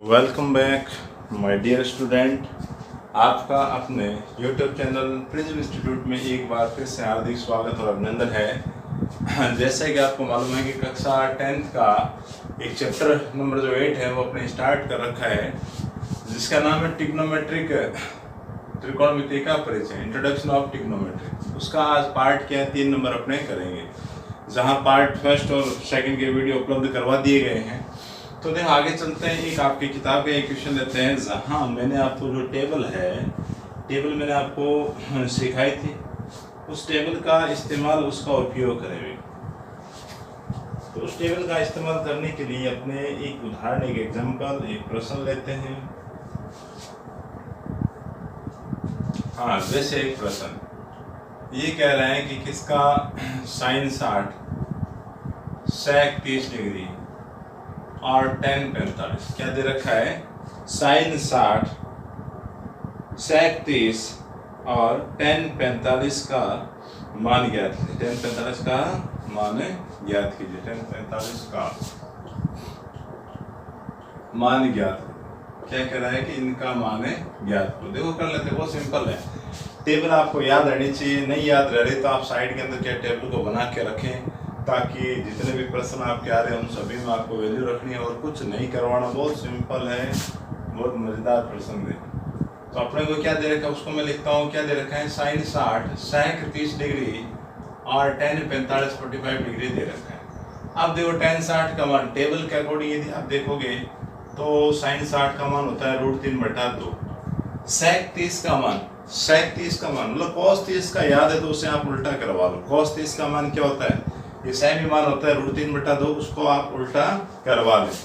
Welcome back my dear student. आपका अपने YouTube channel prism institute में एक बार फिर से हार्दिक स्वागत और अभिनंदन है। जैसे कि आपको मालूम है कि कक्षा 10th का एक चैप्टर नंबर जो 8 है वो अपने स्टार्ट कर रखा है, जिसका नाम है त्रिकोणमिति का परिचय, इंट्रोडक्शन ऑफ ट्रिग्नोमेट्री। उसका आज पार्ट क्या है, 3 नंबर अपने करेंगे, जहाँ पार्ट फर्स्ट और सेकंड के वीडियो उपलब्ध करवा दिए गए हैं। तो देखो आगे चलते हैं। एक आपकी किताब का एक क्वेश्चन लेते हैं, जहाँ मैंने आपको जो टेबल मैंने आपको सिखाई थी, उस टेबल का इस्तेमाल, उसका उपयोग करेंगे। तो उस टेबल का इस्तेमाल करने के लिए अपने एक उदाहरण, एक एग्जांपल, एक प्रश्न लेते हैं। हाँ, जैसे एक प्रश्न ये कह रहा है कि किसका साइन 60 सेक 30 डिग्री और tan 45 क्या दे रखा है, साइन 60 सेक 30 और tan 45 का मान ज्ञात कीजिए। tan 45 का मान ज्ञात कीजिए। tan 45 का मान ज्ञात क्या कह रहा है कि इनका मान ज्ञात करो। देखो कर लेते, बहुत सिंपल है। टेबल आपको याद रहनी चाहिए, नहीं याद रह रही तो आप साइड के अंदर क्या टेबल को बना के रखें, ताकि जितने भी प्रश्न आपके आ रहे हैं उन सभी में आपको वैल्यू रखनी है और कुछ नहीं करवाना। बहुत सिंपल है, बहुत मज़ेदार प्रश्न है। तो अपने को क्या दे रखा है उसको मैं लिखता हूँ। क्या दे रखा है, साइन 60 सेक 30 डिग्री और tan 45 45 डिग्री दे रखा है। अब देखो tan 60 का मान टेबल के अकॉर्डिंग यदि आप देखोगे तो साइन 60 का मान होता है √3/2। सेक 30 का मान मतलब cos 30 का याद है तो उसे आप उल्टा करवा लो। cos 30 का मान क्या होता है, ये सेम ही मान होता है √3/2, उसको आप उल्टा करवा लें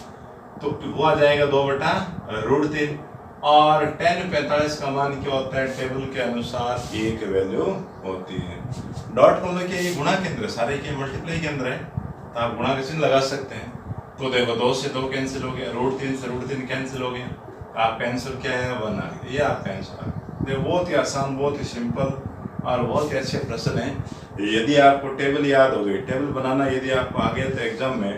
तो वो आ जाएगा 2/√3। और tan 45 का मान क्या होता है, टेबल के अनुसार एक वैल्यू होती है। डॉट को लेके ये गुणा के अंदर, सारे के मल्टीप्लाई के अंदर है, तो आप गुणा का चिन्ह लगा सकते हैं। तो देखो 2 से 2 कैंसिल हो गया, √3 से √3 कैंसिल हो गया, आपका आंसर क्या है, 1 आ गया। ये आपका आंसर है। देखो बहुत ही आसान, बहुत ही सिंपल और बहुत ही अच्छे प्रश्न हैं। यदि आपको टेबल याद हो गई, टेबल बनाना यदि आपको आ गया तो एग्जाम में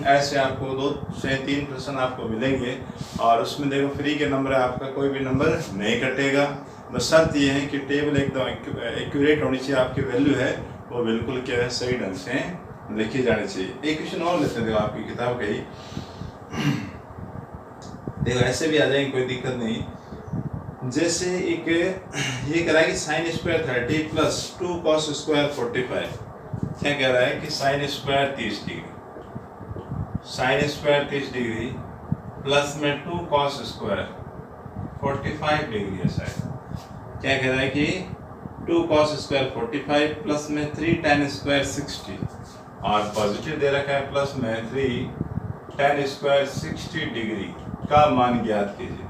ऐसे आपको 2 से 3 प्रश्न आपको मिलेंगे और उसमें देखो फ्री के नंबर है, आपका कोई भी नंबर नहीं कटेगा। बस शर्त ये है कि टेबल एकदम एक्यूरेट होनी चाहिए, आपकी वैल्यू है वो बिल्कुल क्या है, सही ढंग से लिखी जानी चाहिए। एक क्वेश्चन और लेते हैं, देखो आपकी किताब का ही, देखो ऐसे भी आ जाएंगे, कोई दिक्कत नहीं। जैसे एक ये कह रहा है कि sine square 30 plus 2 cos square 45। क्या कह रहा है कि साइन स्क्वायर 30 डिग्री प्लस में 2 कॉस स्क्वायर 45 डिग्री है शायद। क्या कह रहा है कि 2 कॉस स्क्वायर 45 प्लस में 3 tan स्क्वायर 60 और पॉजिटिव दे रखा है प्लस में 3 tan स्क्वायर 60 डिग्री का मान ज्ञात कीजिए।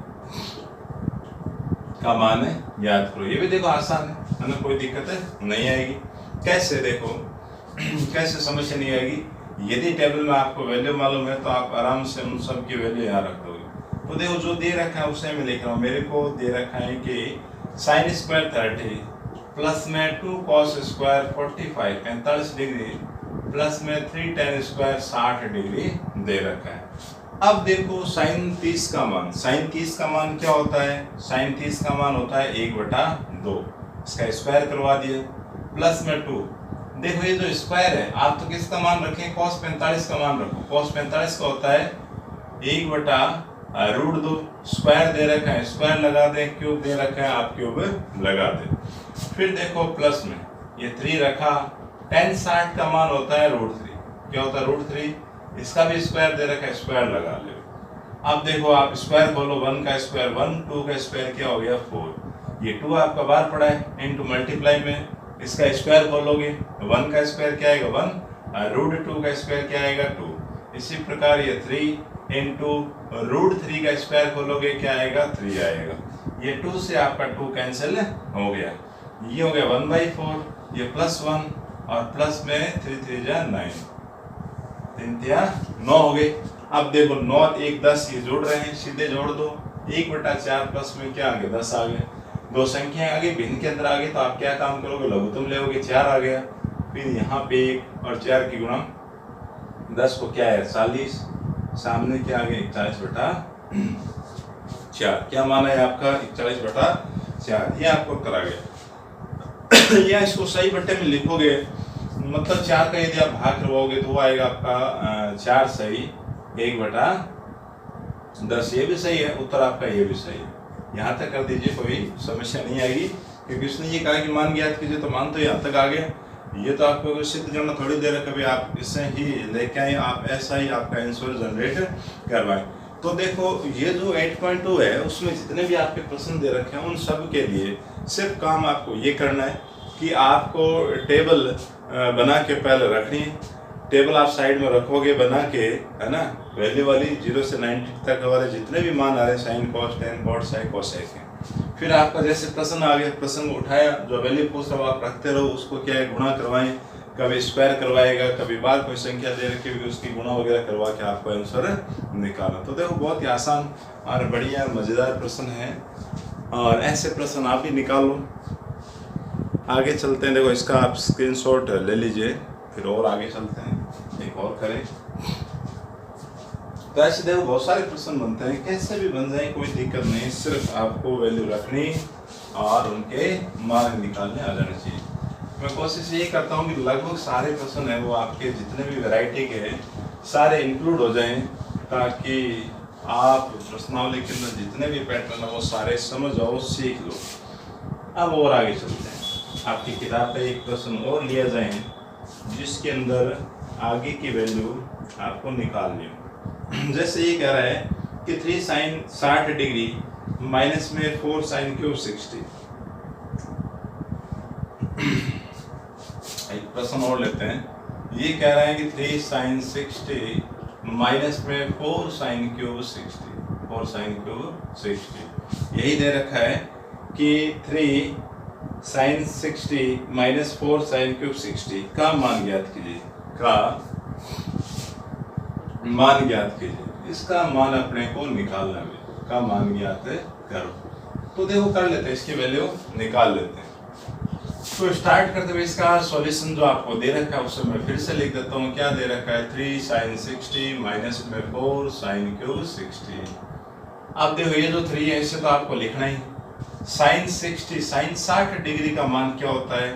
का मान है याद करो। ये भी देखो आसान है ना, कोई दिक्कत है नहीं आएगी। कैसे देखो कैसे समस्या नहीं आएगी, यदि टेबल में आपको वैल्यू मालूम है तो आप आराम से उन सब की वैल्यू यहाँ रख दोगे। तो देखो जो दे रखा है उसे मैं लिख रहा हूँ। मेरे को दे रखा है कि साइन स्क्वायर 30 प्लस में 2 कॉस स्क्वायर 45 डिग्री प्लस में 3 tan स्क्वायर 60 डिग्री दे रखा है। अब देखो साइन 30 का मान क्या होता है, साइन 30 का मान होता है 1/2, इसका स्क्वायर करवा दिया प्लस में 2। देखो ये जो स्क्वायर है, आप तो किसका मान रखें, cos 45 का मान रखो। cos 45 का होता है 1/√2, स्क्वायर दे रखा है स्क्वायर लगा दें, क्यूब दे रखा है आप क्यूब लगा दें। फिर देखो प्लस में ये 3 रखा, tan 60 का मान होता है √3। क्या होता है, √3, इसका भी स्क्वायर दे रखा है स्क्वायर लगा ले। अब देखो आप स्क्वायर बोलो, 1 का स्क्वायर 1, 2 का स्क्वायर क्या हो गया 4। ये 2 आपका बाहर पड़ा है इनटू मल्टीप्लाई में, इसका स्क्वायर बोलोगे 1 का स्क्वायर क्या आएगा 1, √2 का स्क्वायर क्या आएगा 2। इसी प्रकार ये 3 इनटू √3 का स्क्वायर बोलोगे क्या आएगा 3 आएगा। ये 2 से आपका 2 कैंसिल हो गया, ये हो गया 1/4, ये +1 और प्लस में 3 3 जा 9, 9 हो गए। अब देखो 9 1 10 ये जोड़ रहे हैं, सीधे जोड़ दो, 1/4 प्लस में क्या आ गया 10 आ गया। 2 संख्या आगे भिन्न के अंदर आ गई तो आप क्या काम करोगे, लघुत्तम लेोगे, 4 आ गया। फिर यहाँ पे 1 और 4 की गुणा 10 को क्या है 40, सामने क्या आ गया 41/4। 4। क्या मान है आपका 41/4, ये आपको करा गया। या इसको सही बट्टे में लिखोगे, मतलब 4 का यदि आप भाग करवाओगे तो वो आएगा आपका 4 सही 1/10। ये भी सही है, उत्तर आपका ये भी सही है। यहाँ तक कर दीजिए, कोई समस्या नहीं आएगी, क्योंकि उसने ये कहा कि मान ज्ञात कीजिए, तो मान तो यहाँ तक आ गया। ये तो आपको सिद्ध करना थोड़ी देर है, कभी आप इससे ही लेके आए, आप ऐसा ही आपका आंसर जनरेट करवाएं। तो देखो ये जो 8.2 है उसमें जितने भी आपके प्रश्न दे रखे हैं उन सब के लिए सिर्फ काम आपको ये करना है कि आपको टेबल बना के पहले रखनी है। टेबल आप साइड में रखोगे बना के, है ना, वैल्यू वाली 0 से 90 तक वाले जितने भी मान आ रहे हैं, sine cos tan cot sine cosec है। फिर आपका जैसे प्रश्न आ गया, प्रश्न को उठाया, जो वैल्यू पूछ रहा हो आप रखते रहो, उसको क्या है गुणा करवाएं, कभी स्क्वायर करवाएगा, कभी बार कोई संख्या दे रखी होगी उसकी गुणा वगैरह करवा के आपको आंसर निकालना। तो देखो बहुत ही आसान और बढ़िया मज़ेदार प्रश्न है, और ऐसे प्रश्न आप भी निकालो। आगे चलते हैं, देखो इसका आप स्क्रीनशॉट ले लीजिए, फिर और आगे चलते हैं, एक और करें। तो ऐसे देखो बहुत सारे प्रश्न बनते हैं, कैसे भी बन जाए कोई दिक्कत नहीं, सिर्फ आपको वैल्यू रखनी और उनके मान निकालने आ जाने चाहिए। मैं कोशिश ये करता हूँ कि लगभग सारे प्रश्न हैं वो आपके जितने भी वैरायटी के हैं सारे इंक्लूड हो जाएं, ताकि आप प्रश्नावली के अंदर जितने भी पैटर्न है वो सारे समझ आओ, सीख लो। अब और आगे चलते हैं, आपकी किताब का एक प्रश्न और लिया जाए जिसके अंदर आगे की वैल्यू आपको निकालनी हो। जैसे ये कह रहा है कि 3 sin 60 डिग्री माइनस में 4 sin क्यूब 60। एक प्रश्न और लेते हैं, ये कह रहा है कि 3 sin 60 माइनस में 4 sin क्यूब 60, 4 sin क्यूब 60। यही दे रखा है कि 3 sin 60 माइनस 4 sin क्यूब 60 का मान ज्ञात कीजिए, का मान ज्ञात कीजिए। इसका मान अपने को निकालना है, का मान ज्ञात करो। तो देखो कर लेते हैं, इसकी वैल्यू निकाल लेते हैं। तो स्टार्ट करते हुए इसका सॉल्यूशन जो आपको दे रखा है उसे मैं फिर से लिख देता हूँ। क्या दे रखा है, 3 sin 60 माइनस में 4 sin क्यूब 60। अब देखो ये जो 3 है इसे तो आपको लिखना ही, sin 60 sin 60 डिग्री का मान क्या होता है,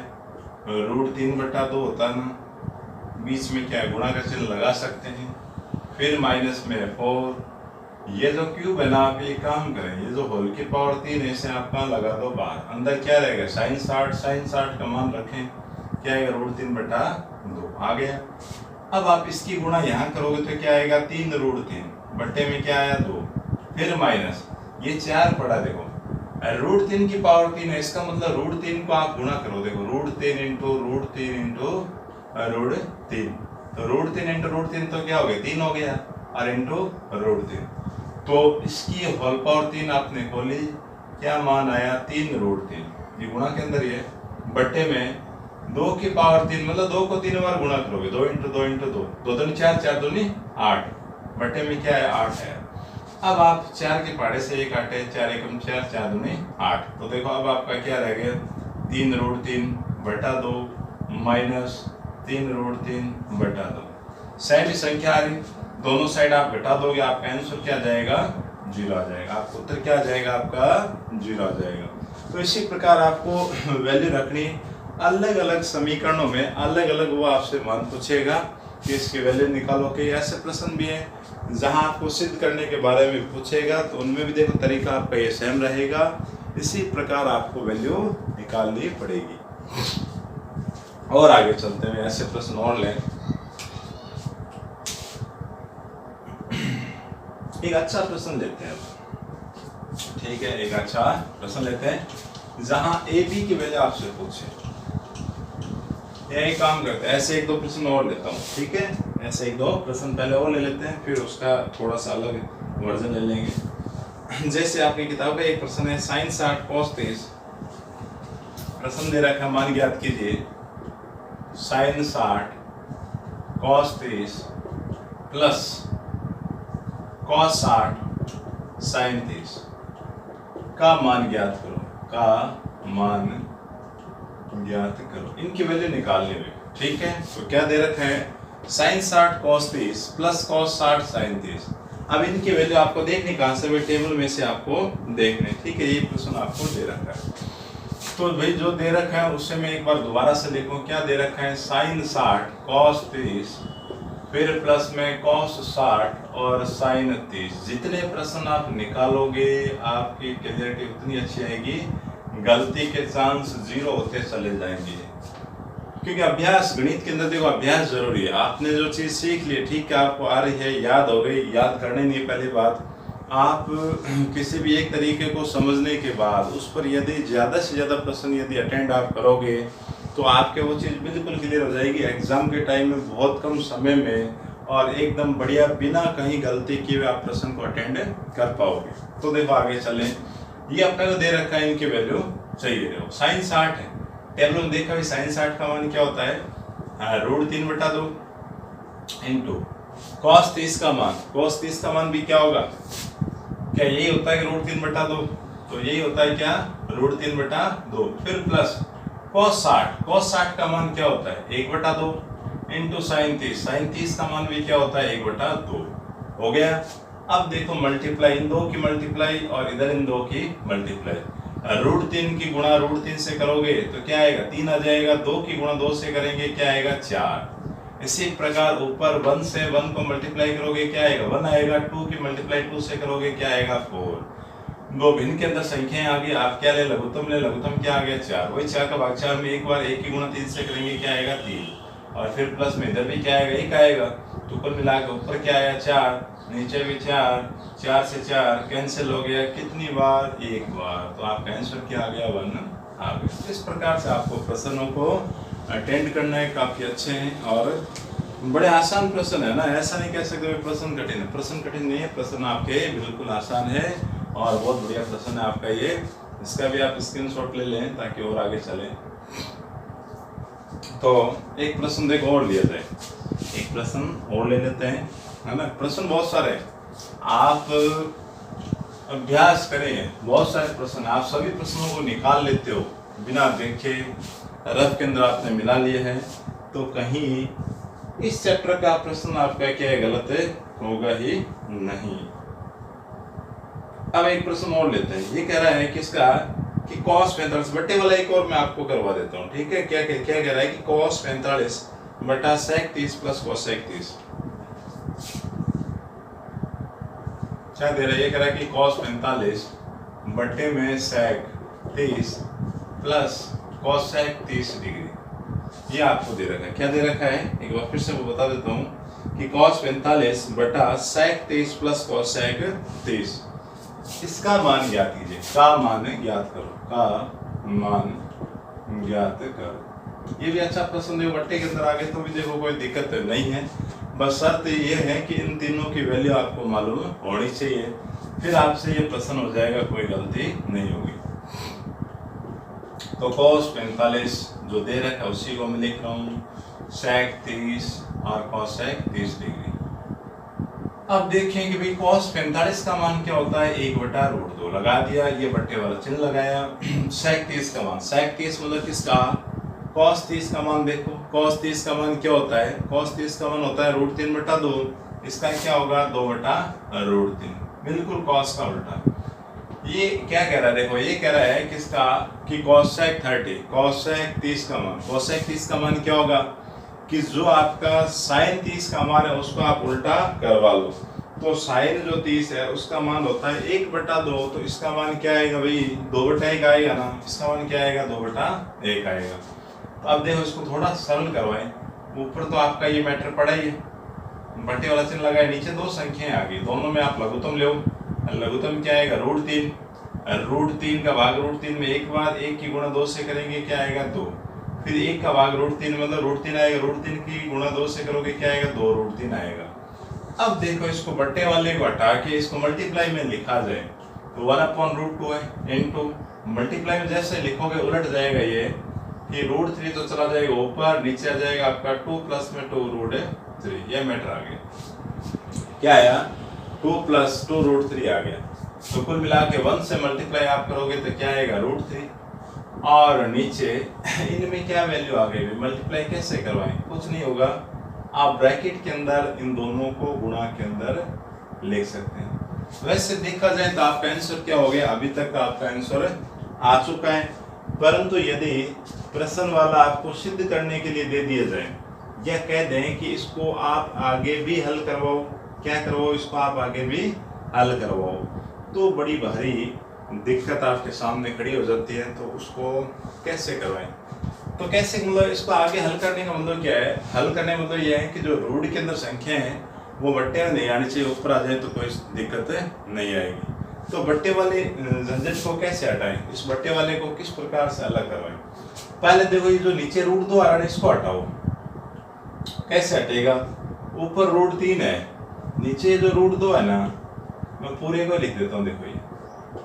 √3/2 होता है ना, बीच में क्या है गुणा का चिन्ह लगा सकते हैं, फिर माइनस में 4। ये जो क्यूब है ना, आप ये काम करें, ये जो होल की पावर 3 है इसे आप कहाँ लगा दो बाहर, अंदर क्या रहेगा sin 60 का मान रखें, क्या आएगा √3/2 आ गया। अब आप इसकी गुणा यहाँ करोगे तो क्या आएगा 3√3 बट्टे में क्या आया 2, फिर माइनस ये 4 पड़ा, देखो √3 की पावर 3 है, इसका मतलब √3 को आप गुणा करो, देखो √3 इंटू √3 तो √3 इंटू √3 तो क्या हो गया 3 हो गया, और इंटू √3 तो इसकी होल पावर 3 आपने खोली, क्या मान आया 3√3, ये गुणा के अंदर ये बट्टे में 2 की पावर 3, मतलब 2 को 3 बार गुणा करोगे, 2 इंटू 2 इंटू 2, 2 दूनी 4, 4 दूनी 8, बट्टे में क्या है 8 है। अब आप 4 के पहाड़े से 1 काटे, 4 एकम 4, 4 दूनी 8। तो देखो अब आपका क्या रह गया 3√3/2 माइनस 3√3/2। सेम संख्या आ रही, दोनों साइड आप घटा दोगे, आपका आंसर क्या जाएगा 0 आ जाएगा, आपका उत्तर क्या आ जाएगा आपका 0 आ जाएगा। तो इसी प्रकार आपको वैल्यू रखनी, अलग अलग समीकरणों में अलग अलग वो आपसे मान पूछेगा कि इसकी वैल्यू निकालो। कि ऐसे प्रश्न भी हैं जहां आपको सिद्ध करने के बारे में पूछेगा, तो उनमें भी देखो तरीका आपका ये सेम रहेगा। इसी प्रकार आपको वैल्यू निकालनी पड़ेगी। और आगे चलते हैं, ऐसे प्रश्न और लें। एक अच्छा प्रश्न लेते हैं, ठीक है, एक अच्छा प्रश्न लेते हैं जहां ए बी की वैल्यू आपसे पूछे। यही काम करते हैं, ऐसे 1-2 प्रश्न और लेता हूँ, ठीक है, ऐसे 1-2 प्रश्न पहले और ले लेते हैं, फिर उसका थोड़ा सा अलग वर्जन ले लेंगे। जैसे आपकी किताब का एक प्रश्न है, sin 60 cos 30। प्रश्न दे रखा है, मान ज्ञात कीजिए sin 60 cos 30 plus cos 60 sin 30 का मान ज्ञात करो, का मान ज्ञात करो, इनकी वैल्यू निकालने में, ठीक है। तो क्या दे रखा है sin 60 cos 30 plus cos 60 sin 30। अब इनकी वैल्यू आपको देखनी कहाँ से, भाई टेबल में से आपको देखने, ठीक है। ये प्रश्न आपको दे रखा है, तो भाई जो दे रखा है उससे मैं एक बार दोबारा से लिखूं। क्या दे रखा है, साइन 60 कॉस 30 फिर प्लस में कॉस 60 और साइन 30। जितने प्रश्न आप निकालोगे आपकी क्लियरिटी उतनी अच्छी आएगी, गलती के चांस 0 होते चले जाएंगे। क्योंकि अभ्यास, गणित के अंदर देखो अभ्यास जरूरी है। आपने जो चीज सीख ली, ठीक है, आपको आ रही है, याद हो गई, याद करने नहीं, पहली बात आप किसी भी एक तरीके को समझने के बाद उस पर यदि ज़्यादा से ज़्यादा प्रश्न यदि अटेंड आप करोगे तो आपके वो चीज़ बिल्कुल क्लियर हो जाएगी। एग्जाम के टाइम में बहुत कम समय में और एकदम बढ़िया बिना कहीं गलती किए आप प्रश्न को अटेंड कर पाओगे। तो देखो आगे चलें, ये अपने को दे रखा है, इनकी वैल्यू चाहिए। देखो साइन 60 है, टेबल में देखा भी साइन 60 का मान क्या होता है, √3/2 इंटू कॉस 30 का मान। कॉस 30 का मान भी क्या होगा, क्या यही होता है कि √3/2, तो यही होता है क्या, √3/2 फिर प्लस कॉस 60। कॉस 60 का मान क्या होता है, 1/2 इंटू साइन 30। साइन 30 का मान भी क्या होता है, 1/2 हो गया। अब देखो मल्टीप्लाई, इन दो की मल्टीप्लाई और इधर इन दो की मल्टीप्लाई। √3 की गुणा √3 से करोगे तो क्या आएगा, 3 आ जाएगा। 2 की गुणा 2 से करेंगे क्या आएगा, 4। इसी प्रकार ऊपर 1 से 1 को मल्टीप्लाई करोगे क्या आएगा, 1 आएगा। 2 की मल्टीप्लाई 2 से करोगे क्या आएगा, 4। दो भिन्न के अंदर संख्याएं आ गई, आप क्या ले, लघुत्तम ले, लघुत्तम क्या आ गया, 4। वही 4 का भाग 4 में एक बार 1 की गुणा 3 से करेंगे क्या आएगा, 3। और फिर प्लस में इधर भी क्या आएगा, 1 आएगा। तो कुल मिला के ऊपर क्या आया, 4, नीचे भी 4, 4 से 4 कैंसिल हो गया, कितनी बार, एक बार। तो आपका आंसर क्या आ गया, 1 आ गया। इस प्रकार से आपको प्रश्नों को अटेंड करना है, काफ़ी अच्छे हैं और बड़े आसान प्रश्न है ना। ऐसा नहीं कह सकते प्रश्न कठिन है, प्रश्न कठिन नहीं है, प्रश्न आपके बिल्कुल आसान है और बहुत बढ़िया प्रश्न है आपका ये। इसका भी आप स्क्रीनशॉट ले लें ताकि और आगे चलें। तो एक प्रश्न देखो और लिया जाए, एक प्रश्न और ले लेते हैं, है ना। प्रश्न बहुत सारे हैं, आप अभ्यास करें, बहुत सारे प्रश्न, आप सभी प्रश्नों को निकाल लेते हो बिना देखे, रफ के अंदर आपने मिला लिए हैं, तो कहीं इस चैप्टर का प्रश्न आपका क्या है, गलत है, होगा ही नहीं। अब एक प्रश्न और लेते हैं, ये कह रहा है किसका, कि cos 45 बट्टे वाला एक और मैं आपको करवा देता हूँ, ठीक है। क्या क्या कह रहा है कि cos 45 बटा sec 30 प्लस cosec 30 क्या दे रहा है, ये कह रहा है कि cos 45 बट्टे में sec 30 प्लस cosec 30 डिग्री, ये आपको दे रखा है। क्या दे रखा है, एक बार फिर से मैं बता देता हूँ कि cos 45 बटा sec 30 प्लस cosec 30, इसका मान ज्ञात कीजिए। का मान ज्ञात करो, का मान ज्ञात करो। ये भी अच्छा प्रश्न है, बट्टे के अंदर आगे तो भी देखो कोई दिक्कत नहीं है, बस शर्त ये है कि इन तीनों की वैल्यू आपको मालूम होनी चाहिए, फिर आपसे ये प्रश्न हो जाएगा, कोई गलती नहीं होगी। तो cos 45 जो दे रखा है उसी को मैं लिख रहा हूँ, sec 30 और cosec 30 डिग्री। अब देखें कि भाई cos 45 का मान क्या होता है, 1/√2 लगा दिया, ये बट्टे वाला चिन्ह लगाया। sec 30 का मान, sec 30 मतलब किसका, cos 30 का मान देखो, cos 30 का मान क्या होता है, cos 30 का मान होता है √3/2, इसका क्या होगा, 2/√3, बिल्कुल cos का उल्टा। ये क्या कह रहा है, देखो ये कह रहा है किसका, कि cosec 30, cosec 30 का मान, cosec 30 का मान क्या होगा, कि जो आपका sin 30 का मान है उसको आप उल्टा करवा लो। तो sin जो 30 है उसका मान होता है 1/2, तो इसका मान क्या आएगा भाई, 2/1 आएगा ना, इसका मान क्या आएगा, 2/1 आएगा। तो अब देखो इसको थोड़ा सरल करवाएं, ऊपर तो आपका ये मैटर पड़ा ही है, बट्टे वाला चिन्ह लगाए, नीचे दो संख्याएं आ गई, दोनों में आप लघुत्तम लो। लघुत्तम क्या आएगा, √3, √3 का भाग √3 में एक बार 1 की गुणा 2 से करेंगे क्या आएगा, 2। फिर 1 का भाग √3 मतलब √3 आएगा, √3 की गुणा 2 से करोगे क्या आएगा, 2√3 आएगा। अब देखो इसको बट्टे वाले को हटा के इसको मल्टीप्लाई में लिखा जाए तो 1/√2 है, इनटू मल्टीप्लाई में जैसे लिखोगे उलट जाएगा ये, कि √3 तो चला जाएगा ऊपर, नीचे आ जाएगा आपका 2 प्लस में 2√3, ये मैटर आ गया। क्या आया, 2 प्लस 2√3 आ गया। तो कुल मिला के 1 से मल्टीप्लाई आप करोगे तो क्या आएगा, √3, और नीचे इनमें क्या वैल्यू आ गई, मल्टीप्लाई कैसे करवाएं, कुछ नहीं होगा, आप ब्रैकेट के अंदर इन दोनों को गुणा के अंदर लिख सकते हैं। वैसे देखा जाए तो आपका आंसर क्या हो गया, अभी तक का आपका आंसर आ चुका है। परंतु यदि प्रश्न वाला आपको सिद्ध करने के लिए दे दिया जाए या कह दें कि इसको आप आगे भी हल करवाओ, क्या करवाओ, इसको आप आगे भी हल करवाओ, तो बड़ी भारी दिक्कत आपके सामने खड़ी हो जाती है। तो उसको कैसे करवाएं, तो कैसे, मतलब इसको आगे हल करने का मतलब क्या है, हल करने का मतलब यह है कि जो रूट के अंदर संख्या है वो बट्टे में नहीं आनी चाहिए, ऊपर आ जाए तो कोई दिक्कत नहीं आएगी। तो बट्टे वाले झंझट को कैसे हटाएं, इस बट्टे वाले को किस प्रकार से अलग करवाएं। पहले देखो ये जो नीचे रूट 2 आ रहा है इसको हटाओ, कैसे हटेगा, ऊपर रूट 3 है, नीचे जो रूट 2 है ना, मैं पूरे को लिख देता हूँ। देखो ये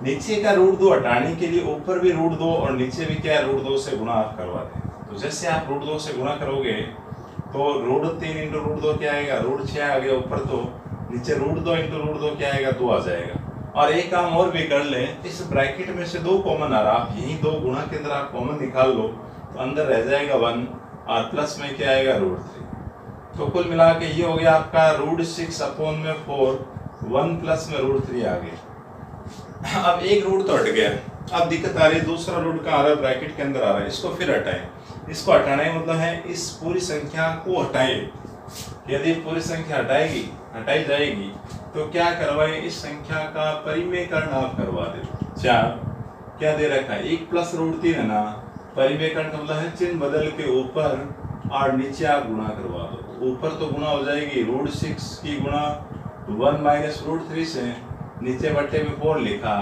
नीचे का रूट 2 हटाने के लिए ऊपर भी रूट 2 और नीचे भी क्या है रूट 2 से गुणा आप करवा दें। तो जैसे आप रूट 2 से गुणा करोगे तो रूट 3 इंटू रूट 2 क्या आएगा, रूट 6 आ गया ऊपर, तो नीचे रूट 2 इंटू रूट 2 क्या आएगा, 2 आ जाएगा। और एक काम और भी कर लें, इस ब्रैकेट में से 2 कॉमन आ रहा, आप यही 2 गुणा के अंदर आप कॉमन निकाल लो तो अंदर रह जाएगा 1 और प्लस में क्या आएगा रूट 3। तो कुल मिला के ये हो गया आपका रूट 6 अपॉन में 4, 1 प्लस में रूट 3 आ गया। अब एक रूट तो हट गया, अब दिक्कत आ रही है दूसरा रूट का आ रहा है ब्रैकेट के अंदर आ रहा है, इसको फिर हटाएं। इसको हटाने का मतलब है इस पूरी संख्या को हटाएं। यदि पूरी संख्या हटाई जाएगी तो क्या करवाएं, इस संख्या का परिमेयकरण आप करवा दे। 4 क्या दे रखा है, 1 प्लस रूट 3 है ना, परिमेयकरण का मतलब है चिन्ह बदल के ऊपर और नीचे आप गुणा करवा दो। ऊपर तो गुणा हो जाएगी रूट 6 की गुणा 1 माइनस रूट 3 से, नीचे बट्टे में 4 लिखा।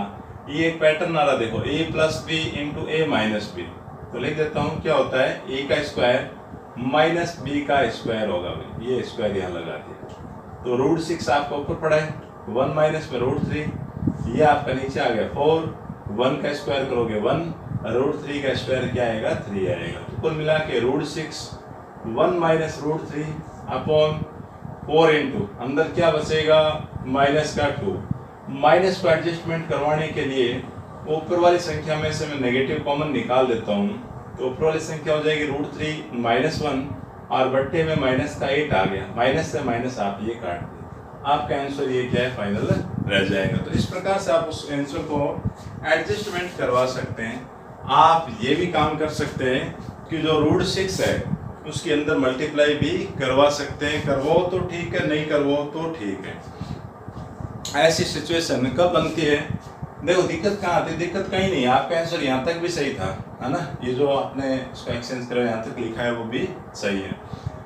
ये एक पैटर्न आ रहा देखो, a plus B into A minus B, तो लिख देता हूँ क्या होता है, a का स्क्वायर माइनस बी का स्क्वायर होगा, भाई ये स्क्वायर यहाँ लगा दिया। तो रूट 6 आपका ऊपर पड़ा है, 1 माइनस में रूट 3, ये आपका नीचे आ गया 4, 1 का स्क्वायर करोगे 1, रूट 3 का स्क्वायर क्या आएगा 3 आएगा। तो कुल मिला के root 6 1 minus root 3 upon 4 into अंदर क्या बचेगा माइनस का 2। माइनस को एडजस्टमेंट करवाने के लिए ऊपर वाली संख्या में से मैं नेगेटिव कॉमन निकाल देता हूँ, तो ऊपर वाली संख्या हो जाएगी रूट 3 माइनस 1 और बट्टे में माइनस का 8 आ गया, माइनस से माइनस आप ये काट दें, आपका आंसर ये क्या है फाइनल रह जाएगा। तो इस प्रकार से आप उस आंसर को एडजस्टमेंट करवा सकते हैं। आप ये भी काम कर सकते हैं कि जो रूट 6 है उसके अंदर मल्टीप्लाई भी करवा सकते हैं, करवाओ तो ठीक है, नहीं करवाओ तो ठीक है। ऐसी सिचुएशन कब बनती है, देखो दिक्कत कहाँ आती है, दिक्कत कहीं नहीं, आपका आंसर यहाँ तक भी सही था, है ना, ये जो आपने इसका एक्सचेंज करा यहाँ तक लिखा है वो भी सही है।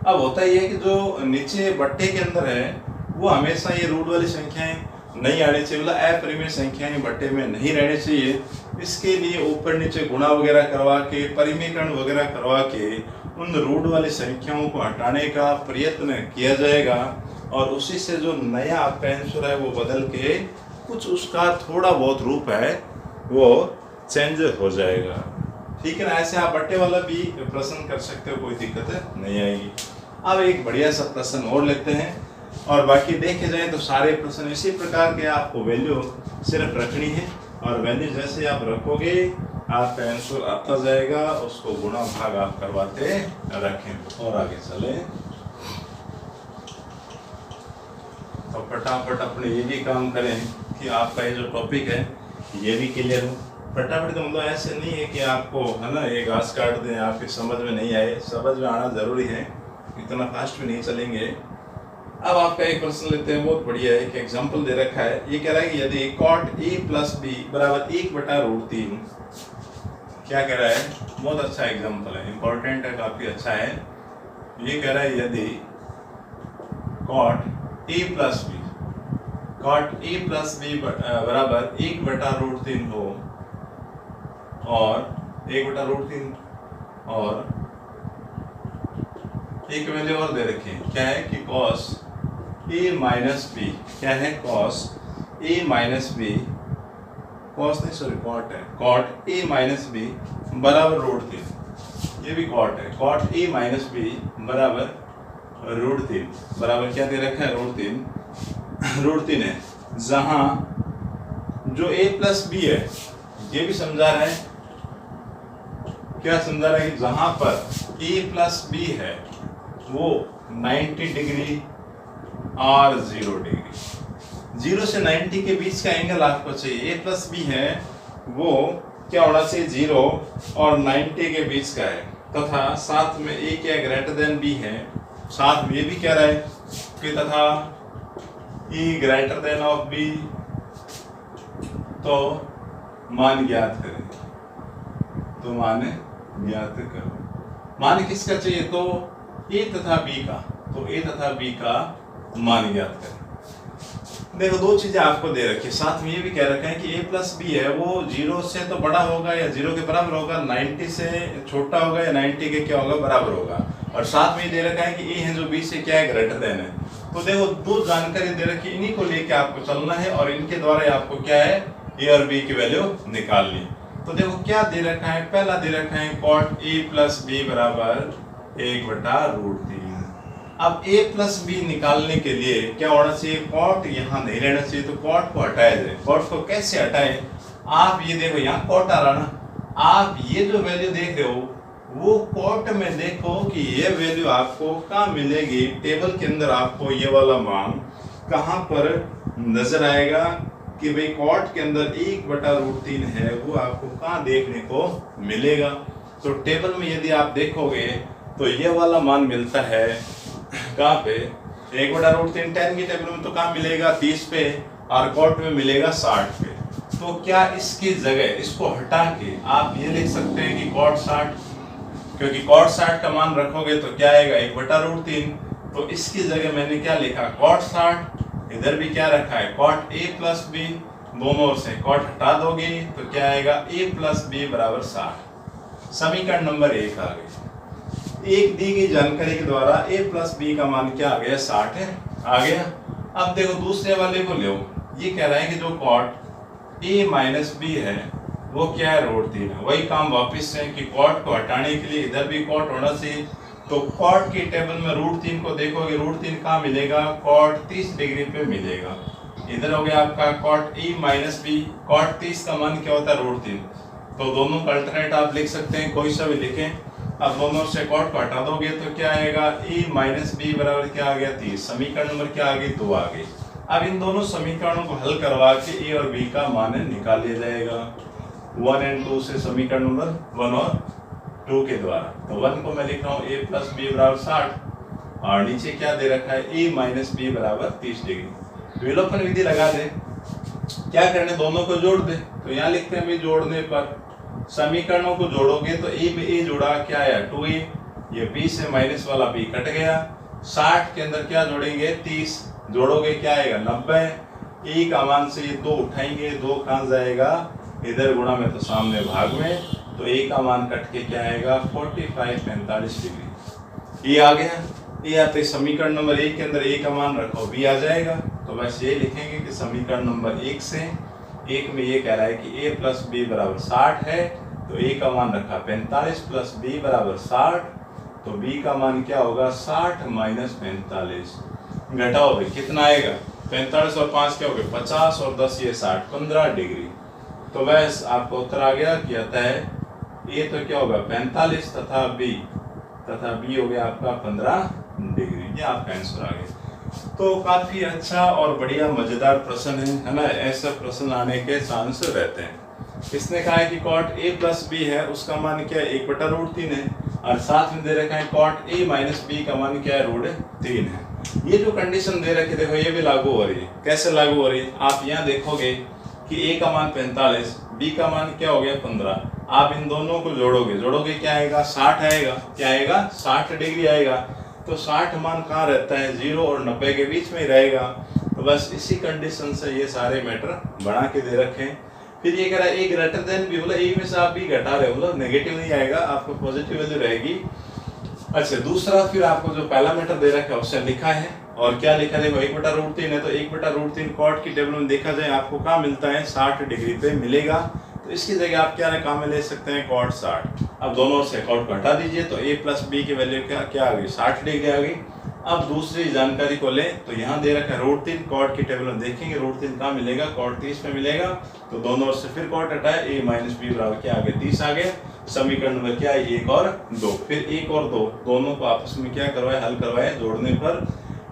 अब होता ये है कि जो नीचे बट्टे के अंदर है वो हमेशा ये रूट वाली संख्याएं नहीं आनी चाहिए, मतलब अपरिमेय संख्याएं बट्टे में नहीं रहनी चाहिए। इसके लिए ऊपर नीचे गुणा वगैरह करवा के, परिमेयकरण वगैरह करवा के उन रूट वाली संख्याओं को हटाने का प्रयत्न किया जाएगा और उसी से जो नया आपका आंसर है वो बदल के कुछ उसका थोड़ा बहुत रूप है वो चेंज हो जाएगा, ठीक है ना। ऐसे आप बट्टे वाला भी प्रश्न कर सकते हो, कोई दिक्कत नहीं आएगी। अब एक बढ़िया सा प्रश्न और लेते हैं और बाकी देखे जाए तो सारे प्रश्न इसी प्रकार के आपको वैल्यू सिर्फ रखनी है और वैल्यू जैसे आप रखोगे आपका आंसर आता जाएगा, उसको गुणा भाग आप करवाते रखें। और आगे चले तो फटाफट अपने ये भी काम करें कि आपका ये जो टॉपिक है ये भी क्लियर हो। फटाफट का मतलब ऐसे नहीं है कि आपको, है ना, ये घास काट दें आपके समझ में नहीं आए, समझ में आना जरूरी है, इतना फास्ट में नहीं चलेंगे। अब आपका एक प्रश्न लेते हैं, बहुत बढ़िया है, एक एग्जांपल दे रखा है। ये कह रहा है कि यदि cot a प्लस बी बराबर 1/√3, क्या कह रहा है, बहुत अच्छा एग्जांपल है, इंपॉर्टेंट है, काफी अच्छा है। ये कह रहा है यदि cot a प्लस बी बराबर 1/√3 हो और 1/√3 और एक वैल्यू और दे रखी है, क्या है कि cos a माइनस बी, क्या है cos a minus B, cos नहीं सॉरी cot है, cot a माइनस बी बराबर √3, ये भी cot है, cot a माइनस बी बराबर √3 बराबर क्या दे रखा है √3 है, जहां जो a प्लस बी है ये भी समझा रहा है, क्या समझा रहा है कि जहां पर a प्लस बी है वो 90 डिग्री और 0 डिग्री, 0 से 90 के बीच का एंगल आपको चाहिए। a प्लस बी है वो क्या होना चाहिए, 0 और 90 के बीच का है, तथा साथ में a क्या ग्रेटर देन b है, साथ में ये भी कह रहा है कि तथा e greater than of b, तो मान ज्ञात करें, तो मान ज्ञात करो। मान किसका चाहिए, तो a तथा b का, तो a तथा b का मान ज्ञात करें। देखो दो चीजें आपको दे रखी है, साथ में ये भी कह रखा है कि a प्लस बी है वो 0 से तो बड़ा होगा या 0 के बराबर होगा, 90 से छोटा होगा या 90 के क्या होगा, बराबर होगा। और साथ में ये दे रखा है कि a है जो b से क्या है, ग्रेटर देन है। तो देखो दो जानकारी दे रखी है, इन्हीं को लेके आपको चलना है और इनके द्वारा आपको क्या है, a और b की वैल्यू निकालनी। तो देखो क्या दे रखा है, पहला दे रखा है कॉट a प्लस बी बराबर 1/√3। अब a प्लस बी निकालने के लिए क्या होना चाहिए, कॉट यहाँ नहीं रहना चाहिए, तो कॉट को हटाया जाए। कॉट को कैसे हटाए, आप ये देखो यहाँ कॉट आ रहा ना, आप ये जो वैल्यू देख रहे हो वो कॉट में देखो कि ये वैल्यू आपको कहाँ मिलेगी, टेबल के अंदर आपको ये वाला मान कहाँ पर नजर आएगा कि भाई कॉट के अंदर 1/√3 है, वो आपको कहाँ देखने को मिलेगा। तो टेबल में यदि आप देखोगे तो ये वाला मान मिलता है कहाँ पे, 1/√3 10 की टेबल में तो कहाँ मिलेगा, 30 पे, और कॉट में मिलेगा 60 पे। तो क्या इसकी जगह इसको हटा के आप ये लिख सकते हैं कि कॉट 60, क्योंकि कॉट 60 का मान रखोगे तो क्या आएगा, 1/√3। तो इसकी जगह मैंने क्या लिखा, कॉट 60, इधर भी क्या रखा है, कॉट a प्लस बी, दोनों ओर से कॉट हटा दोगे तो क्या आएगा, a प्लस बी बराबर 60। समीकरण नंबर 1 आ गई। एक दी गई जानकारी के द्वारा a प्लस बी का मान क्या आ गया, 60 है, आ गया। अब देखो दूसरे वाले को लो, ये कह रहा है कि जो कॉट a माइनस बी है वो क्या है, √3 है। वही काम वापस है कि कॉट को हटाने के लिए इधर भी कॉट होना चाहिए। तो कॉट की टेबल में √3 को देखोगे, √3 कहाँ मिलेगा, कॉट 30 डिग्री पे मिलेगा। इधर हो गया आपका cot a minus B, cot 30 का मान क्या होता है, √3। तो दोनों का अल्टरनेट आप लिख सकते हैं, कोई सा भी लिखें। अब दोनों से कॉट को हटा दोगे तो क्या आएगा, a माइनस बी बराबर क्या आ गया, 30। समीकरण नंबर क्या आ गई, 2 आ गई। अब इन दोनों समीकरणों को हल करवा के a और b का मान निकाल लिया जाएगा 1 और 2 से, समीकरण नंबर 1 और 2 के द्वारा। तो 1 को मैं लिख रहा हूँ a प्लस बी बराबर 60, और नीचे क्या दे रखा है, a माइनस बी बराबर 30 डिग्री। विलोपन विधि लगा दे, क्या करने, दोनों को जोड़ दे। तो यहाँ लिखते हैं भाई जोड़ने पर समीकरणों को जोड़ोगे तो a में a जोड़ा क्या आया, 2a, ये b से माइनस वाला b कट गया। 60 के अंदर क्या जोड़ेंगे, 30, जोड़ोगे क्या आएगा, 90। a का मान से ये 2 उठाएंगे, 2 कहाँ जाएगा, इधर गुणा में तो सामने भाग में, तो a का मान कट के क्या आएगा, 45 डिग्री। ये आ गया, ये आते समीकरण नंबर 1 के अंदर a का मान रखो, b आ जाएगा। तो बस ये लिखेंगे कि समीकरण नंबर 1 से, एक में ये कह रहा है कि a प्लस बी बराबर 60 है, तो a का मान रखा 45 प्लस b बराबर 60, तो b का मान क्या होगा, 60 माइनस 45। घटाओ भाई कितना आएगा, 45 और 5 क्या हो गए, 50, और 10 ये 60, 15 डिग्री। तो बस आपको उत्तर आ गया कि आता है a तो क्या होगा 45 तथा b हो गया आपका 15 डिग्री। ये आपका आंसर आ गया। तो काफी अच्छा और बढ़िया मजेदार प्रश्न है ना, ऐसा प्रश्न आने के चांस रहते हैं। इसने कहा है कि कॉट a प्लस बी है, उसका मान क्या है, 1/√3 है, और साथ में दे रखा है कॉट a माइनस बी का मान क्या है, √3 है। ये जो कंडीशन दे रखी देखो ये भी लागू हो रही है। कैसे लागू हो रही है, आप यहाँ देखोगे कि a का मान 45, b का मान क्या हो गया 15। आप इन दोनों को जोड़ोगे क्या आएगा, 60 आएगा, क्या आएगा, 60 डिग्री आएगा। तो 60 मान कहाँ रहता है, 0 और 90 के बीच में ही रहेगा। तो बस इसी कंडीशन से ये सारे मैटर बना के दे रखे। फिर ये कह रहा है a ग्रेटर देन b, बोला a में से आप b घटा रहे हो, मतलब नेगेटिव नहीं आएगा, आपको पॉजिटिव वैल्यू रहेगी। अच्छा दूसरा, फिर आपको जो पहला मैटर दे रखा है उससे लिखा है, और क्या लिखा है, 1/√3 है, तो 1/√3 कॉट की टेबल में देखा जाए आपको कहाँ मिलता है, 60 डिग्री पे मिलेगा। तो इसकी जगह आप क्या काम में ले सकते हैं, कॉट 60। अब दोनों से कॉट को हटा दीजिए तो a प्लस बी की वैल्यू क्या आ गई, 60 डिग्री आ गई। अब दूसरी जानकारी को लें तो यहाँ दे रखा है √3, कॉट की टेबल में देखेंगे √3 कहाँ मिलेगा, कॉट 30 में मिलेगा। तो दोनों ओर से फिर कॉट हटाए, a माइनस बी बराबर क्या आ गया, 30 आ गया। समीकरण नंबर क्या है, 1 और 2। फिर 1 और 2 दोनों को आपस में क्या करवाए, हल करवाए, जोड़ने पर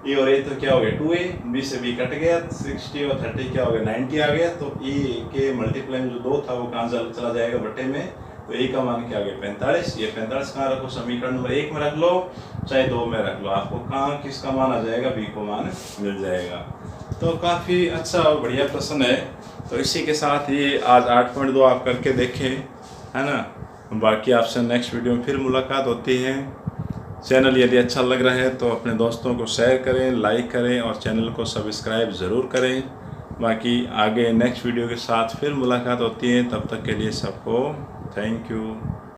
ए और ए तो क्या हो गया 2a, बी से बी कट गया, 60 और 30 क्या हो गया 90 आ गया। तो ए के मल्टीप्लाई में जो 2 था वो कहाँ चला जाएगा बट्टे में, तो ए का मान क्या हो गया 45। ये 45 कहाँ रखो, समीकरण नंबर 1 में रख लो चाहे 2 में रख लो, आपको कहाँ किसका मान आ जाएगा, बी को मान मिल जाएगा। तो काफ़ी अच्छा और बढ़िया प्रश्न है। तो इसी के साथ ये आज 8.2 आप करके देखें, है ना। बाकी आपसे नेक्स्ट वीडियो में फिर मुलाकात होती है। चैनल यदि अच्छा लग रहा है तो अपने दोस्तों को शेयर करें, लाइक करें और चैनल को सब्सक्राइब ज़रूर करें। बाकी आगे नेक्स्ट वीडियो के साथ फिर मुलाकात होती है, तब तक के लिए सबको थैंक यू।